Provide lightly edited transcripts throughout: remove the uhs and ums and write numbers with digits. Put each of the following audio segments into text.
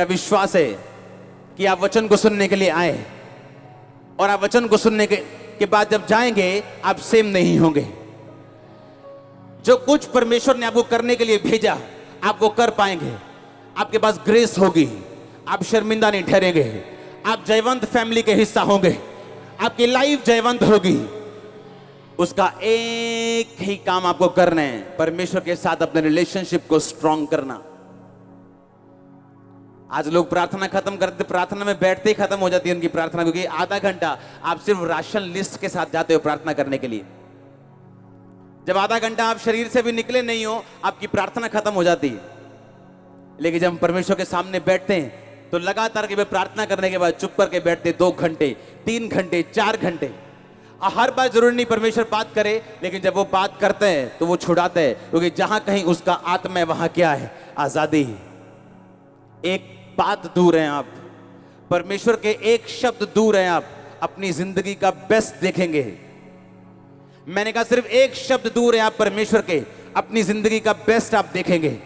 मेरा विश्वास है कि आप वचन को सुनने के लिए आए और आप वचन को सुनने के बाद जब जाएंगे आप सेम नहीं होंगे। जो कुछ परमेश्वर ने आपको करने के लिए भेजा आप वो कर पाएंगे। आपके पास ग्रेस होगी, आप शर्मिंदा नहीं ठहरेंगे, आप जयवंत फैमिली के हिस्सा होंगे, आपकी लाइफ जयवंत होगी। उसका एक ही काम आपको करना है, परमेश्वर के साथ अपने रिलेशनशिप को स्ट्रॉन्ग करना। आज लोग प्रार्थना खत्म करते, प्रार्थना में बैठते ही खत्म हो जाती है उनकी प्रार्थना, क्योंकि आधा घंटा आप सिर्फ राशन लिस्ट के साथ जाते हो प्रार्थना करने के लिए। जब आधा घंटा आप शरीर से भी निकले नहीं हो आपकी प्रार्थना खत्म हो जाती है। लेकिन जब हम परमेश्वर के सामने बैठते हैं तो लगातार के प्रार्थना करने के बाद चुप करके बैठते 2 घंटे 3 घंटे 4 घंटे। हर बार जरूरी नहीं परमेश्वर बात करे, लेकिन जब वो बात करते हैं तो वो छुड़ाते हैं, क्योंकि जहां कहीं उसका आत्मा है वहां क्या है? आजादी। एक बात दूर है आप, परमेश्वर के एक शब्द दूर है आप अपनी जिंदगी का बेस्ट देखेंगे। मैंने कहा सिर्फ एक शब्द दूर है आप परमेश्वर के, अपनी जिंदगी का बेस्ट आप देखेंगे।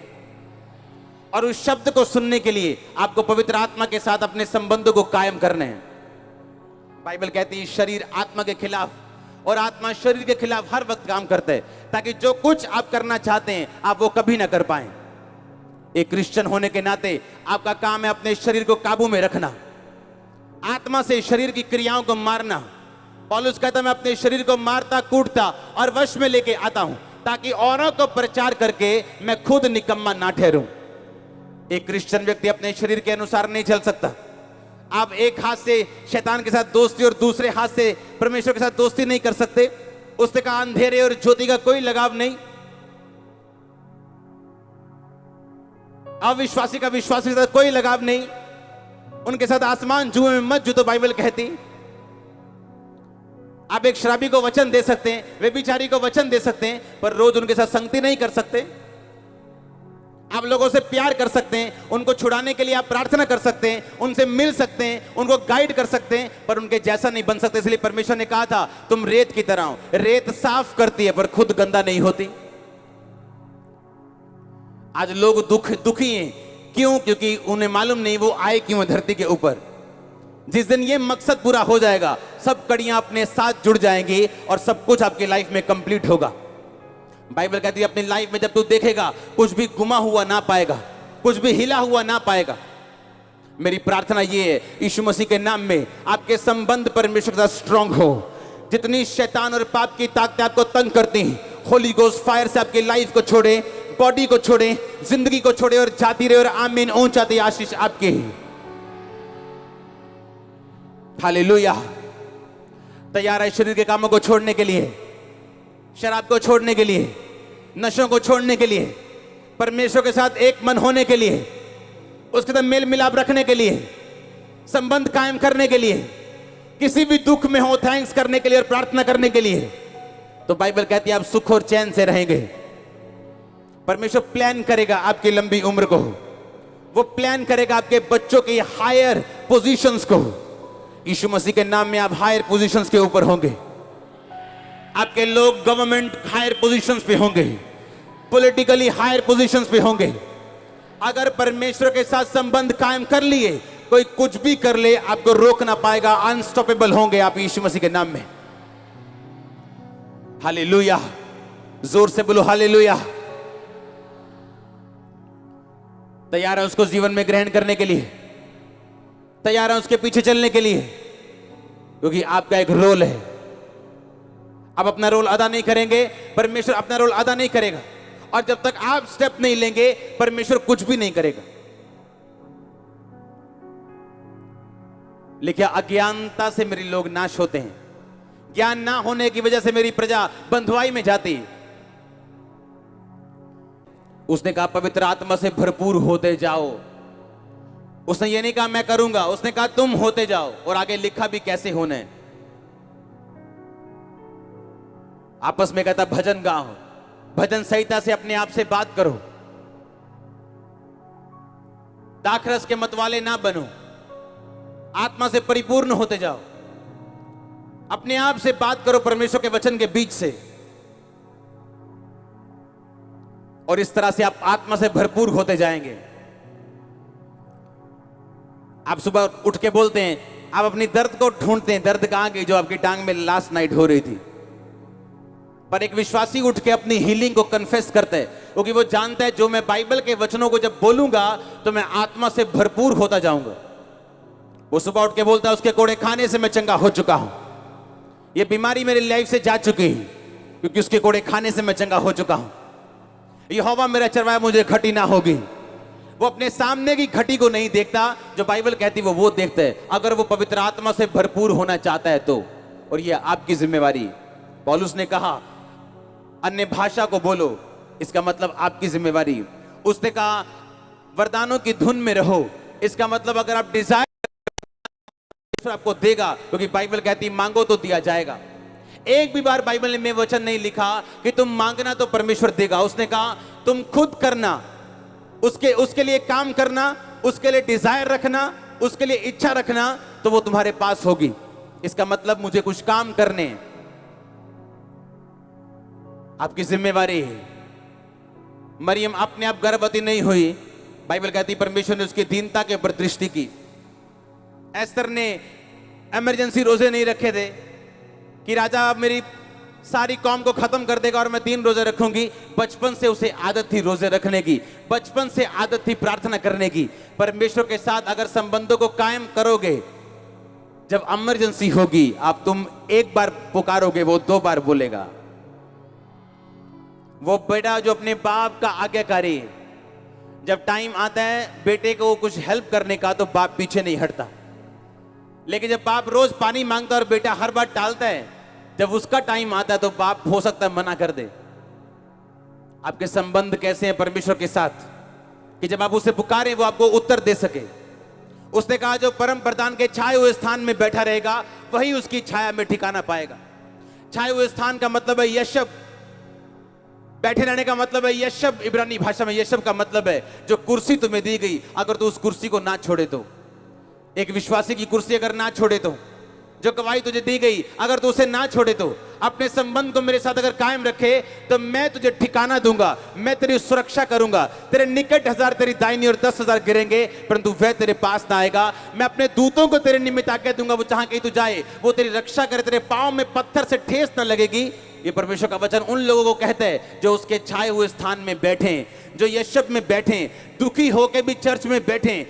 और उस शब्द को सुनने के लिए आपको पवित्र आत्मा के साथ अपने संबंधों को कायम करने हैं। बाइबल कहती है शरीर आत्मा के खिलाफ और आत्मा शरीर के खिलाफ हर वक्त काम करता है, ताकि जो कुछ आप करना चाहते हैं आप वो कभी ना कर पाए। एक क्रिश्चियन होने के नाते आपका काम है अपने शरीर को काबू में रखना, आत्मा से शरीर की क्रियाओं को मारना। पौलुस कहता मैं अपने शरीर को मारता कूटता और वश में लेके आता हूं, ताकि औरों को प्रचार करके मैं खुद निकम्मा ना ठहरूं। एक क्रिश्चियन व्यक्ति अपने शरीर के अनुसार नहीं चल सकता। आप एक हाथ से शैतान के साथ दोस्ती और दूसरे हाथ से परमेश्वर के साथ दोस्ती नहीं कर सकते। उससे कहा अंधेरे और ज्योति का कोई लगाव नहीं, अविश्वासी का विश्वासी के साथ कोई लगाव नहीं, उनके साथ आसमान जुए में मत जुतो बाइबल कहती। आप एक शराबी को वचन दे सकते हैं, व्यभिचारी को वचन दे सकते हैं, पर रोज उनके साथ संगति नहीं कर सकते। आप लोगों से प्यार कर सकते हैं, उनको छुड़ाने के लिए आप प्रार्थना कर सकते हैं, उनसे मिल सकते हैं, उनको गाइड कर सकते हैं, पर उनके जैसा नहीं बन सकते। इसलिए परमेश्वर ने कहा था तुम रेत की तरह हो। रेत साफ करती है पर खुद गंदा नहीं होती। आज लोग दुखी हैं, क्यों? क्योंकि उन्हें मालूम नहीं वो आए क्यों धरती के ऊपर। जिस दिन ये मकसद पूरा हो जाएगा सब कड़ियां अपने साथ जुड़ जाएंगी और सब कुछ आपकी लाइफ में कंप्लीट होगा। बाइबल कहती है अपनी लाइफ में जब तू देखेगा कुछ भी गुमा हुआ ना पाएगा, कुछ भी हिला हुआ ना पाएगा। मेरी प्रार्थना ये है यीशु मसीह के नाम में आपके संबंध परमेश्वर के साथ स्ट्रांग हो। जितनी शैतान और पाप की ताकतें आपको तंग करती हैं, होली गोस्ट फायर से आपकी लाइफ को छोड़े, बॉडी को छोड़े, जिंदगी को छोड़े और जाती रहे। और आमीन ऊंचाती आशीष आपकी। हालेलुया। तैयार है शरीर के कामों को छोड़ने के लिए, शराब को छोड़ने के लिए, नशों को छोड़ने के लिए, परमेश्वर के साथ एक मन होने के लिए, उसके साथ मेल मिलाप रखने के लिए, संबंध कायम करने के लिए, किसी भी दुख में हो थैंक्स करने के लिए और प्रार्थना करने के लिए। तो बाइबल कहती है आप सुख और चैन से रहेंगे। परमेश्वर प्लान करेगा आपकी लंबी उम्र को, वो प्लान करेगा आपके बच्चों की हायर पोजीशंस को। यीशु मसीह के नाम में आप हायर पोजीशंस के ऊपर होंगे। आपके लोग गवर्नमेंट हायर पोजीशंस पे होंगे, पॉलिटिकली हायर पोजीशंस पे होंगे। अगर परमेश्वर के साथ संबंध कायम कर लिए, कोई कुछ भी कर ले आपको रोक ना पाएगा। अनस्टॉपेबल होंगे आप यीशु मसीह के नाम में। हालेलुया। जोर से बोलो हालेलुया। तैयार है उसको जीवन में ग्रहण करने के लिए, तैयार है उसके पीछे चलने के लिए, क्योंकि आपका एक रोल है। आप अपना रोल अदा नहीं करेंगे, परमेश्वर अपना रोल अदा नहीं करेगा। और जब तक आप स्टेप नहीं लेंगे परमेश्वर कुछ भी नहीं करेगा। लेकिन अज्ञानता से मेरे लोग नाश होते हैं, ज्ञान ना होने की वजह से मेरी प्रजा बंधुआई में जाती है। उसने कहा पवित्र आत्मा से भरपूर होते जाओ। उसने ये नहीं कहा मैं करूंगा, उसने कहा तुम होते जाओ। और आगे लिखा भी कैसे होना है। आपस में कहता भजन गाओ, भजन संहिता से अपने आप से बात करो। दाखरस के मतवाले ना बनो, आत्मा से परिपूर्ण होते जाओ। अपने आप से बात करो परमेश्वर के वचन के बीच से, और इस तरह से आप आत्मा से भरपूर होते जाएंगे। आप सुबह उठ के बोलते हैं, आप अपनी दर्द को ढूंढते हैं, दर्द कहां गई जो आपकी टांग में लास्ट नाइट हो रही थी। पर एक विश्वासी उठ के अपनी हीलिंग को कन्फेस करता है, क्योंकि वो जानता है जो मैं बाइबल के वचनों को जब बोलूंगा तो मैं आत्मा से भरपूर होता जाऊंगा। वो सुबह उठ के बोलता है, उसके कोड़े खाने से मैं चंगा हो चुका हूं, ये बीमारी मेरी लाइफ से जा चुकी है क्योंकि उसके कोड़े खाने से मैं चंगा हो चुका हूं। यहोवा मेरा चरवाहा, मुझे घटी ना होगी। वो अपने सामने की घटी को नहीं देखता, जो बाइबल कहती है वो देखता है, अगर वो पवित्र आत्मा से भरपूर होना चाहता है तो। और ये आपकी जिम्मेवारी। पौलुस ने कहा अन्य भाषा को बोलो, इसका मतलब आपकी जिम्मेवारी। उसने कहा वरदानों की धुन में रहो, इसका मतलब अगर आप डिजायर आपको देगा, क्योंकि बाइबल कहती मांगो तो दिया जाएगा। एक भी बार बाइबल में वचन नहीं लिखा कि तुम मांगना तो परमेश्वर देगा। उसने कहा तुम खुद करना, उसके लिए काम करना, उसके लिए डिजायर रखना, उसके लिए इच्छा रखना, तो वो तुम्हारे पास होगी। इसका मतलब मुझे कुछ काम करने हैं, आपकी जिम्मेवारी है। मरियम अपने आप गर्भवती नहीं हुई, बाइबल कहती परमेश्वर ने उसकी दीनता के ऊपर दृष्टि की। एस्तर ने इमरजेंसी रोजे नहीं रखे थे कि राजा अब मेरी सारी कौम को खत्म कर देगा और मैं 3 रोजे रखूंगी। बचपन से उसे आदत थी रोजे रखने की, बचपन से आदत थी प्रार्थना करने की। परमेश्वर के साथ अगर संबंधों को कायम करोगे, जब इमरजेंसी होगी आप तुम एक बार पुकारोगे, वो 2 बार बोलेगा। वो बेटा जो अपने बाप का आज्ञाकारी है, जब टाइम आता है बेटे को कुछ हेल्प करने का तो बाप पीछे नहीं हटता। लेकिन जब बाप रोज पानी मांगता है और बेटा हर बार टालता है, जब उसका टाइम आता है तो बाप हो सकता है मना कर दे। आपके संबंध कैसे हैं परमेश्वर के साथ कि जब आप उसे पुकारें वो आपको उत्तर दे सके। उसने कहा जो परम प्रधान के छाए हुए स्थान में बैठा रहेगा वही उसकी छाया में ठिकाना पाएगा। छाए हुए स्थान का मतलब है यशब, बैठे रहने का मतलब है यशब। इब्रानी भाषा में यशब का मतलब है जो कुर्सी तुम्हें दी गई, अगर तू उस कुर्सी को ना छोड़े तो। एक विश्वासी की कुर्सी अगर ना छोड़े तो, जो गवाही तुझे दी गई अगर तू उसे ना छोड़े तो, अपने संबंध को मेरे साथ अगर कायम रखे तो मैं तुझे ठिकाना दूंगा, मैं तेरी सुरक्षा करूंगा। तेरे निकट 1000 तेरी दाहिनी और 10,000 गिरेंगे परंतु वह तेरे पास ना आएगा। मैं अपने दूतों को तेरे निमित्त आज्ञा दूंगा, वो जहां कहीं तू जाए वो तेरी रक्षा करे, तेरे पांव में पत्थर से ठेस न लगेगी। ये परमेश्वर का वचन उन लोगों को कहता है जो उसके छाए हुए स्थान में बैठे, जो यशब में बैठे, दुखी होकर भी चर्च में बैठे,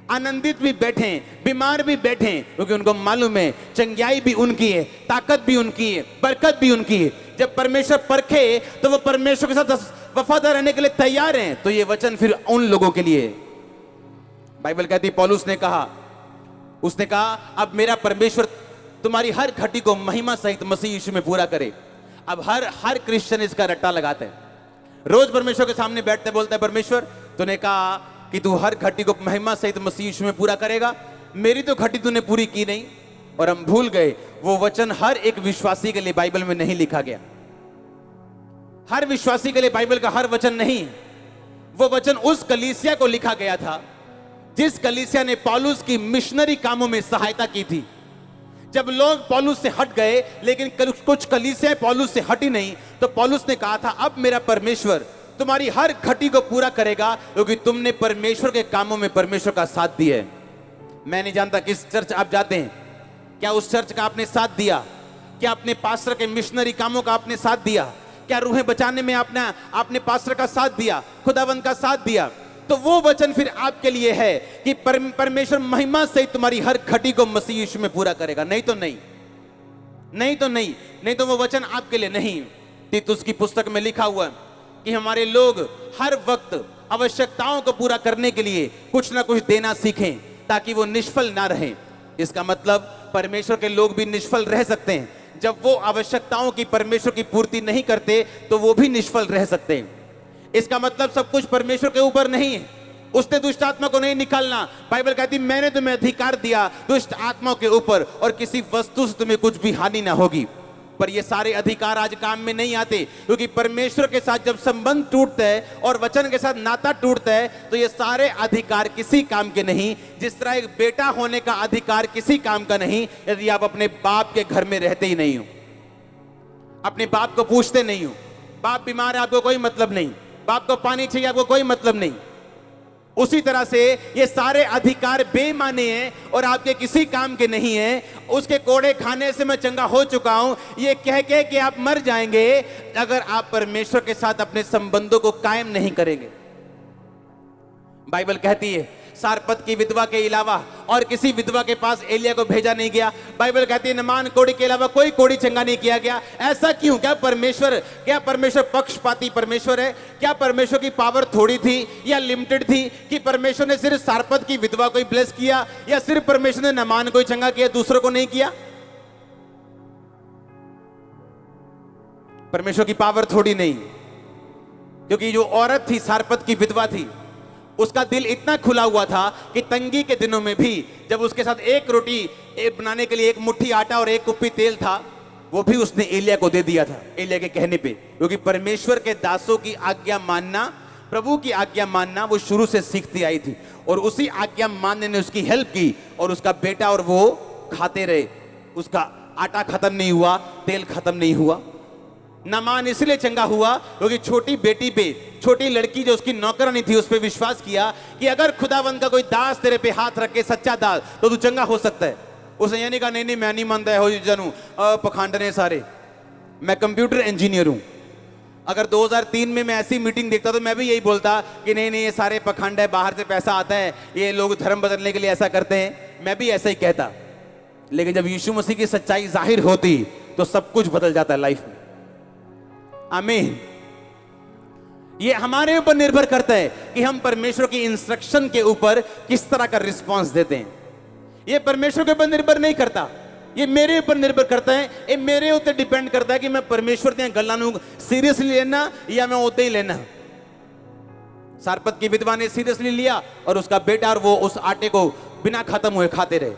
आनंदित भी बैठे, बीमार भी बैठे, क्योंकि उनको मालूम है चंगाई भी उनकी है, ताकत भी उनकी है, बरकत भी उनकी है। जब परमेश्वर परखे तो वो परमेश्वर के साथ वफादार रहने के लिए तैयार हैं। तो ये वचन फिर उन लोगों के लिए। बाइबल कहती पौलुस ने कहा, उसने कहा अब मेरा परमेश्वर तुम्हारी हर घटी को महिमा सहित मसीह यीशु में पूरा करे। अब हर क्रिश्चियन इसका रट्टा लगाता है, रोज परमेश्वर के सामने बैठते बोलता है परमेश्वर तूने कहा कि तू हर घटी को महिमा सहित मसीह यीशु में पूरा करेगा, मेरी तो घटी तूने पूरी की नहीं। और हम भूल गए वो वचन हर एक विश्वासी के लिए बाइबल में नहीं लिखा गया। हर विश्वासी के लिए बाइबल का हर वचन नहीं, वो वचन उस कलीसिया को लिखा गया था जिस कलीसिया ने पौलुस की मिशनरी कामों में सहायता की थी। जब लोग पौलुस से हट गए, लेकिन कुछ कलीसिया पौलुस से हटी नहीं, तो पौलुस ने कहा था अब मेरा परमेश्वर तुम्हारी हर घटी को पूरा करेगा, क्योंकि तुमने परमेश्वर के कामों में परमेश्वर का साथ दिया है। मैं नहीं जानता किस चर्च आप जाते हैं, क्या उस चर्च का आपने साथ दिया? क्या अपने पास्टर के मिशनरी कामों का आपने साथ दिया? क्या रूहें बचाने में आपने पास्टर का साथ दिया, खुदावंद का साथ दिया? तो वो वचन फिर आपके लिए है कि परमेश्वर महिमा से तुम्हारी हर घटी को मसीह यीशु में पूरा करेगा। नहीं तो नहीं, नहीं तो वो वचन आपके लिए नहीं। तीतुस की पुस्तक में लिखा हुआ है कि हमारे लोग हर वक्त आवश्यकताओं को पूरा करने के लिए कुछ ना कुछ देना सीखें ताकि वो निष्फल ना रहें। इसका मतलब परमेश्वर के लोग भी निष्फल रह सकते हैं। जब वो आवश्यकताओं की परमेश्वर की पूर्ति नहीं करते तो वो भी निष्फल रह सकते हैं। इसका मतलब सब कुछ परमेश्वर के ऊपर नहीं है, उसने दुष्ट आत्मा को नहीं निकालना। बाइबल कहती मैंने तुम्हें अधिकार दिया दुष्ट आत्माओं के ऊपर और किसी वस्तु से तुम्हें कुछ भी हानि ना होगी। पर ये सारे अधिकार आज काम में नहीं आते, क्योंकि परमेश्वर के साथ जब संबंध टूटता है और वचन के साथ नाता टूटता है तो ये सारे अधिकार किसी काम के नहीं। जिस तरह एक बेटा होने का अधिकार किसी काम का नहीं यदि आप अपने बाप के घर में रहते ही नहीं हो, अपने बाप को पूछते नहीं हो। बाप बीमार है आपको कोई मतलब नहीं, बाप को पानी चाहिए आपको कोई मतलब नहीं, उसी तरह से ये सारे अधिकार बेमाने हैं और आपके किसी काम के नहीं हैं। उसके कोड़े खाने से मैं चंगा हो चुका हूं, ये कह के कि आप मर जाएंगे अगर आप परमेश्वर के साथ अपने संबंधों को कायम नहीं करेंगे। बाइबल कहती है सारपत की विधवा के अलावा और किसी विधवा के पास एलिया को भेजा नहीं गया। बाइबल कहती है नामान कोड़ी के अलावा कोई कोड़ी चंगा नहीं किया गया। ऐसा क्यों? क्या परमेश्वर पक्षपाती परमेश्वर है? क्या परमेश्वर की पावर थोड़ी थी या लिमिटेड थी कि परमेश्वर ने सिर्फ सारपत की विधवा को ही ब्लेस किया, या सिर्फ परमेश्वर ने नामान को ही चंगा किया, दूसरों को नहीं किया? परमेश्वर की पावर थोड़ी नहीं, क्योंकि जो औरत थी सारपत की विधवा थी, उसका दिल इतना खुला हुआ था कि तंगी के दिनों में भी जब उसके साथ एक रोटी बनाने के लिए एक मुट्ठी आटा और एक कुप्पी तेल था, वो भी उसने एलिया को दे दिया था, एलिया के कहने पे। क्योंकि परमेश्वर के दासों की आज्ञा मानना, प्रभु की आज्ञा मानना वो शुरू से सीखती आई थी, और उसी आज्ञा मानने ने उसकी हेल्प की, और उसका बेटा और वो खाते रहे। उसका आटा खत्म नहीं हुआ, तेल खत्म नहीं हुआ। नामान इसलिए चंगा हुआ क्योंकि छोटी बेटी पे, छोटी लड़की जो उसकी नौकरानी थी, उस पर विश्वास किया कि अगर खुदावंद का कोई दास तेरे पे हाथ रखे, सच्चा दास, तो तू चंगा हो सकता है। उसने ये नहीं कहा नहीं मैं नहीं मानता है, हो जनू पखांडने सारे, मैं कंप्यूटर इंजीनियर हूं। अगर 2003 में मैं ऐसी मीटिंग देखता तो मैं भी यही बोलता कि नहीं नहीं ये सारे पखंड है, बाहर से पैसा आता है, ये लोग धर्म बदलने के लिए ऐसा करते हैं, मैं भी ऐसा ही कहता। लेकिन जब यीशु मसीह की सच्चाई जाहिर होती तो सब कुछ बदल जाता है लाइफ में। आमीन। ये हमारे ऊपर निर्भर करता है कि हम परमेश्वर की इंस्ट्रक्शन के ऊपर किस तरह का रिस्पांस देते हैं। ये परमेश्वर के ऊपर निर्भर नहीं करता, ये मेरे ऊपर निर्भर करता है। ये मेरे ऊपर डिपेंड करता है कि मैं परमेश्वर दी गल्लां नूं सीरियसली लेना या मैं उते ही लेना। सारपत की विधवा ने सीरियसली लिया और उसका बेटा और वो उस आटे को बिना खत्म हुए खाते रहे।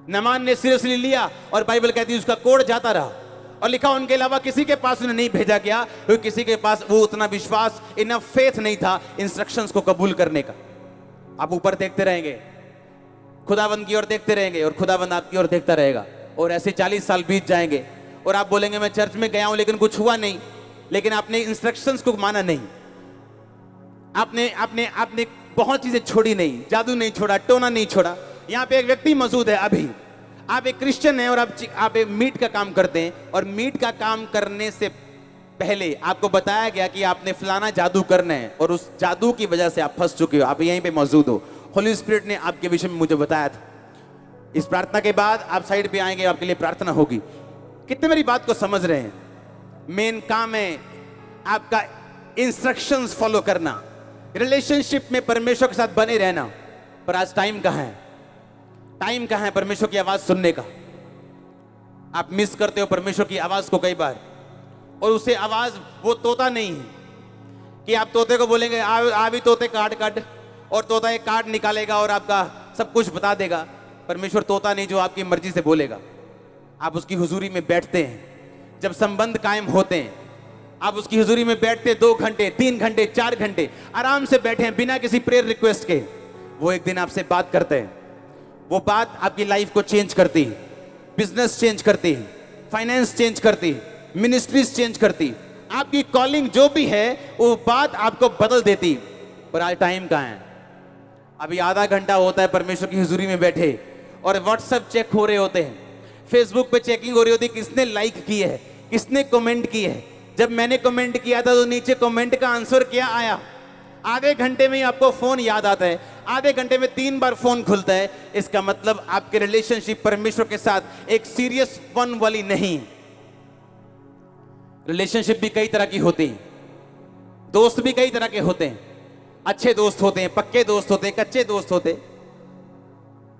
नामान ने सीरियसली लिया और बाइबल कहती है उसका कोड़ जाता रहा, और लिखा उनके अलावा किसी के पास उन्हें नहीं भेजा गया क्योंकि किसी के पास वो उतना विश्वास, इनफ फेथ नहीं था इंस्ट्रक्शंस को कबूल करने का। आप ऊपर देखते रहेंगे, खुदाबंद की ओर देखते रहेंगे और खुदाबंद आपकी ओर देखता रहेगा, और ऐसे 40 साल बीत जाएंगे और आप बोलेंगे मैं चर्च में गया हूं लेकिन कुछ हुआ नहीं, लेकिन आपने इंस्ट्रक्शंस को माना नहीं, आपने आपने आपने बहुत चीजें छोड़ी नहीं, जादू नहीं छोड़ा, टोना नहीं छोड़ा। यहां पे एक व्यक्ति मौजूद है, अभी आप एक क्रिश्चियन हैं और आप एक मीट का काम करते हैं, और मीट का काम करने से पहले आपको बताया गया कि आपने फलाना जादू करना है, और उस जादू की वजह से आप फंस चुके हो, आप यहीं पे मौजूद हो। होली स्पिरिट ने आपके विषय में मुझे बताया था। इस प्रार्थना के बाद आप साइड पे आएंगे, आपके लिए प्रार्थना होगी। कितने मेरी बात को समझ रहे हैं? मेन काम है आपका इंस्ट्रक्शंस फॉलो करना, रिलेशनशिप में परमेश्वर के साथ बने रहना। पर आज टाइम कहां है? टाइम कहां है परमेश्वर की आवाज सुनने का? आप मिस करते हो परमेश्वर की आवाज को कई बार, और उसे आवाज वो तोता नहीं है कि आप तोते को बोलेंगे आ भी तोते काट काट, और तोता एक कार्ड निकालेगा और आपका सब कुछ बता देगा। परमेश्वर तोता नहीं जो आपकी मर्जी से बोलेगा। आप उसकी हुजूरी में बैठते हैं, जब संबंध कायम होते हैं, आप उसकी हुजूरी में बैठते 2 घंटे 3 घंटे 4 घंटे आराम से बैठे हैं बिना किसी प्रेयर रिक्वेस्ट के। वो एक दिन आपसे बात करते हैं, वो बात आपकी लाइफ को चेंज करती है, बिजनेस चेंज करती है, फाइनेंस चेंज करती है, मिनिस्ट्रीज चेंज करती, आपकी कॉलिंग जो भी है वो बात आपको बदल देती। पर आज टाइम कहां है? अभी आधा घंटा होता है परमेश्वर की हुजूरी में बैठे और व्हाट्सएप चेक हो रहे होते हैं, फेसबुक पे चेकिंग हो रही होती है, किसने लाइक की है, किसने कमेंट की है। जब मैंने कमेंट किया था तो नीचे कमेंट का आंसर क्या आया? आधे घंटे में ही आपको फोन याद आता है, आधे घंटे में 3 बार फोन खुलता है। इसका मतलब आपके रिलेशनशिप परमेश्वर के साथ एक सीरियस वन वाली नहीं। रिलेशनशिप भी कई तरह की होती है, दोस्त भी कई तरह के होते हैं, अच्छे दोस्त होते हैं, पक्के दोस्त होते हैं, कच्चे दोस्त होते हैं।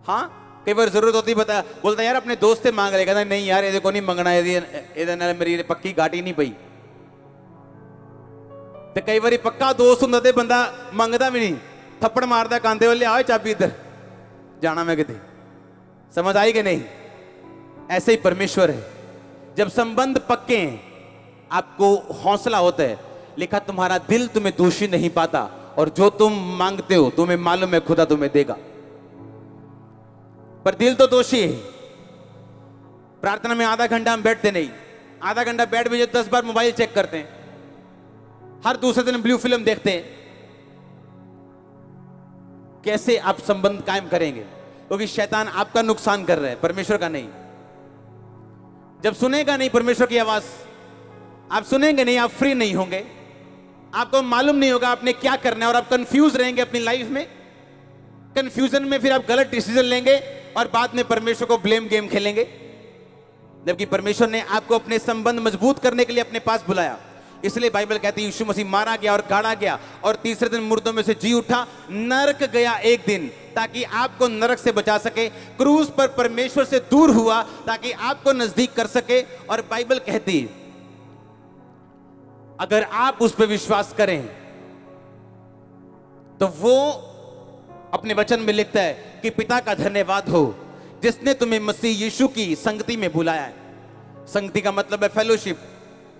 हाँ, कई बार जरूरत होती बता बोलता यार अपने दोस्त से मांग लेगा, नहीं यार ये को नहीं मंगना, ये मेरी पक्की घाटी नहीं पई। तो कई बार पक्का दोस्त होंगे तो बंदा मंगता भी नहीं, थप्पड़ मारदा कांदे वाले, आओ चाबी इधर जाना मैं किते। समझ आई कि नहीं? ऐसे ही परमेश्वर है, जब संबंध पक्के हैं आपको हौसला होता है। लिखा तुम्हारा दिल तुम्हें दोषी नहीं पाता, और जो तुम मांगते हो तुम्हें मालूम है खुदा तुम्हें देगा। पर दिल तो दोषी है। प्रार्थना में आधा घंटा हम बैठते नहीं, आधा घंटा बैठ भी 10 बार मोबाइल चेक करते हैं, हर दूसरे दिन ब्लू फिल्म देखते हैं, कैसे आप संबंध कायम करेंगे? क्योंकि शैतान आपका नुकसान कर रहा है, परमेश्वर का नहीं। जब सुनेगा नहीं परमेश्वर की आवाज, आप सुनेंगे नहीं, आप फ्री नहीं होंगे, आपको मालूम नहीं होगा आपने क्या करना है, और आप कंफ्यूज रहेंगे अपनी लाइफ में। कंफ्यूजन में फिर आप गलत डिसीजन लेंगे और बाद में परमेश्वर को ब्लेम गेम खेलेंगे। जबकि परमेश्वर ने आपको अपने संबंध मजबूत करने के लिए अपने पास बुलाया। इसलिए बाइबल कहती है यीशु मसीह मारा गया और गाड़ा गया और तीसरे दिन मुर्दों में से जी उठा, नरक गया एक दिन ताकि आपको नरक से बचा सके, क्रूस पर परमेश्वर से दूर हुआ ताकि आपको नजदीक कर सके। और बाइबल कहती है अगर आप उस पर विश्वास करें तो वो अपने वचन में लिखता है कि पिता का धन्यवाद हो जिसने तुम्हें मसीह यीशु की संगति में बुलाया है। संगति का मतलब है फेलोशिप,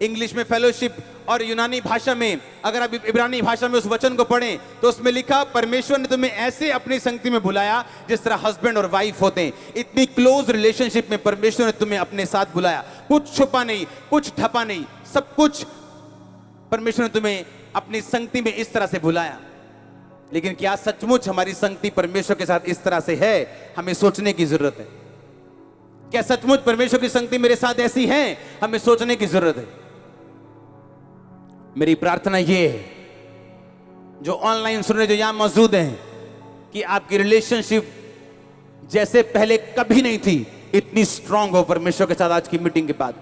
इंग्लिश में फेलोशिप, और यूनानी भाषा में अगर आप इब्रानी भाषा में उस वचन को पढ़ें तो उसमें लिखा परमेश्वर ने तुम्हें ऐसे अपनी संगति में बुलाया जिस तरह हस्बैंड और वाइफ होते हैं। इतनी क्लोज रिलेशनशिप में परमेश्वर ने तुम्हें अपने साथ बुलाया, कुछ छुपा नहीं, कुछ ढपा नहीं, सब कुछ परमेश्वर ने तुम्हें अपनी संगति में इस तरह से बुलाया। लेकिन क्या सचमुच हमारी संगति परमेश्वर के साथ इस तरह से है? हमें सोचने की जरूरत है। क्या सचमुच परमेश्वर की संगति मेरे साथ ऐसी है? हमें सोचने की जरूरत है। मेरी प्रार्थना ये है, जो ऑनलाइन सुन रहे, जो यहां मौजूद हैं, कि आपकी रिलेशनशिप जैसे पहले कभी नहीं थी इतनी स्ट्रांग हो परमेश्वर के साथ आज की मीटिंग के बाद।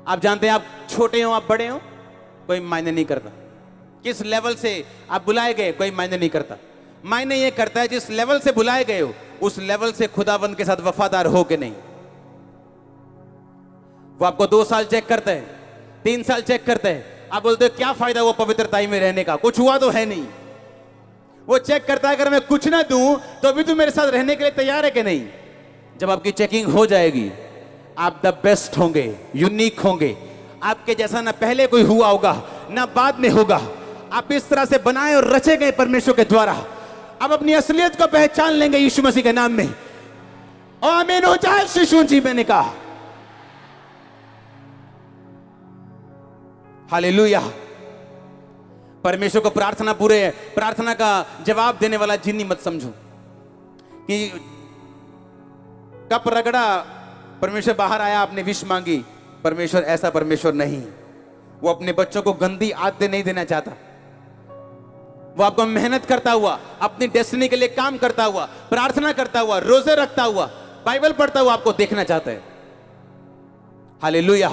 आप जानते हैं, आप छोटे हो आप बड़े हो कोई मायने नहीं करता, किस लेवल से आप बुलाए गए कोई मायने नहीं करता। मायने ये करता है जिस लेवल से बुलाए गए हो उस लेवल से खुदावंद के साथ वफादार हो के नहीं। वो आपको 2 साल चेक करता है, 3 साल चेक करता है, आप बोलते हो क्या फायदा वो पवित्रताई में रहने का, कुछ हुआ तो है नहीं। वो चेक करता है अगर मैं कुछ ना दूं तो अभी तू मेरे साथ रहने के लिए तैयार है कि नहीं। जब आपकी चेकिंग हो जाएगी आप द बेस्ट होंगे, यूनिक होंगे, आपके जैसा ना पहले कोई हुआ होगा ना बाद में होगा। आप इस तरह से बनाए और रचे गए परमेश्वर के द्वारा। आप अपनी असलियत को पहचान लेंगे यीशु मसीह के नाम में। आमीन हो जाए शिशु जी, मैंने कहा हालेलुया। परमेश्वर को प्रार्थना का जवाब देने वाला जिन्नी मत समझो कि कप रगड़ा परमेश्वर बाहर आया, आपने विश मांगी। परमेश्वर ऐसा परमेश्वर नहीं। वो अपने बच्चों को गंदी आदतें नहीं देना चाहता। वो आपको मेहनत करता हुआ, अपनी डेस्टिनी के लिए काम करता हुआ, प्रार्थना करता हुआ, रोजे रखता हुआ, बाइबल पढ़ता हुआ आपको देखना चाहता है। हालेलुया।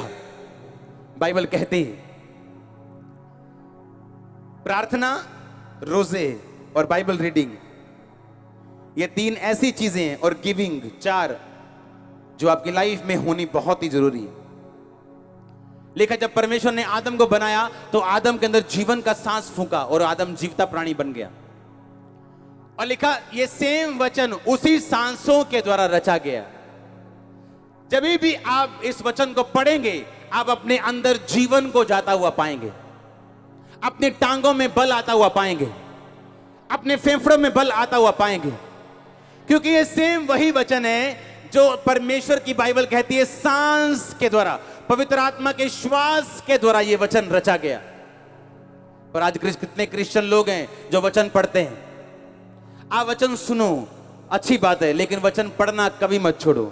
बाइबल कहती है प्रार्थना, रोजे और बाइबल रीडिंग, ये 3 ऐसी चीजें हैं, और गिविंग 4, जो आपकी लाइफ में होनी बहुत ही जरूरी है। लिखा जब परमेश्वर ने आदम को बनाया तो आदम के अंदर जीवन का सांस फूंका और आदम जीवता प्राणी बन गया। और लिखा ये सेम वचन उसी सांसों के द्वारा रचा गया। जब भी आप इस वचन को पढ़ेंगे आप अपने अंदर जीवन को जाता हुआ पाएंगे, अपनी टांगों में बल आता हुआ पाएंगे, अपने फेफड़ों में बल आता हुआ पाएंगे, क्योंकि ये सेम वही वचन है जो परमेश्वर की बाइबल कहती है सांस के द्वारा, पवित्र आत्मा के श्वास के द्वारा ये वचन रचा गया। पर आज कितने क्रिश्चियन लोग हैं जो वचन पढ़ते हैं। आप वचन सुनो, अच्छी बात है, लेकिन वचन पढ़ना कभी मत छोड़ो।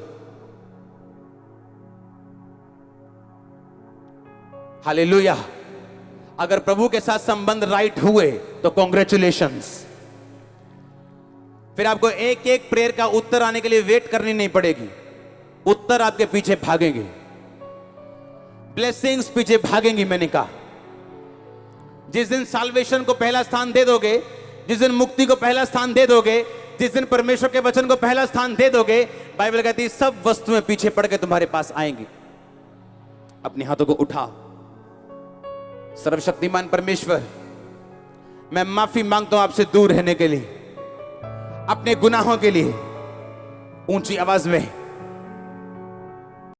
हालेलुया। अगर प्रभु के साथ संबंध राइट हुए तो कॉन्ग्रेचुलेशंस। फिर आपको एक एक प्रेयर का उत्तर आने के लिए वेट करनी नहीं पड़ेगी। उत्तर आपके पीछे भागेंगे, ब्लेसिंग्स पीछे भागेंगी। मैंने कहा जिस दिन साल्वेशन को पहला स्थान दे दोगे, जिस दिन मुक्ति को पहला स्थान दे दोगे, जिस दिन परमेश्वर के वचन को पहला स्थान दे दोगे, बाइबल कहती है सब वस्तुएं पीछे पड़ के तुम्हारे पास आएंगी। अपने हाथों को उठा। सर्वशक्तिमान परमेश्वर, मैं माफी मांगता हूं आपसे दूर रहने के लिए, अपने गुनाहों के लिए। ऊंची आवाज में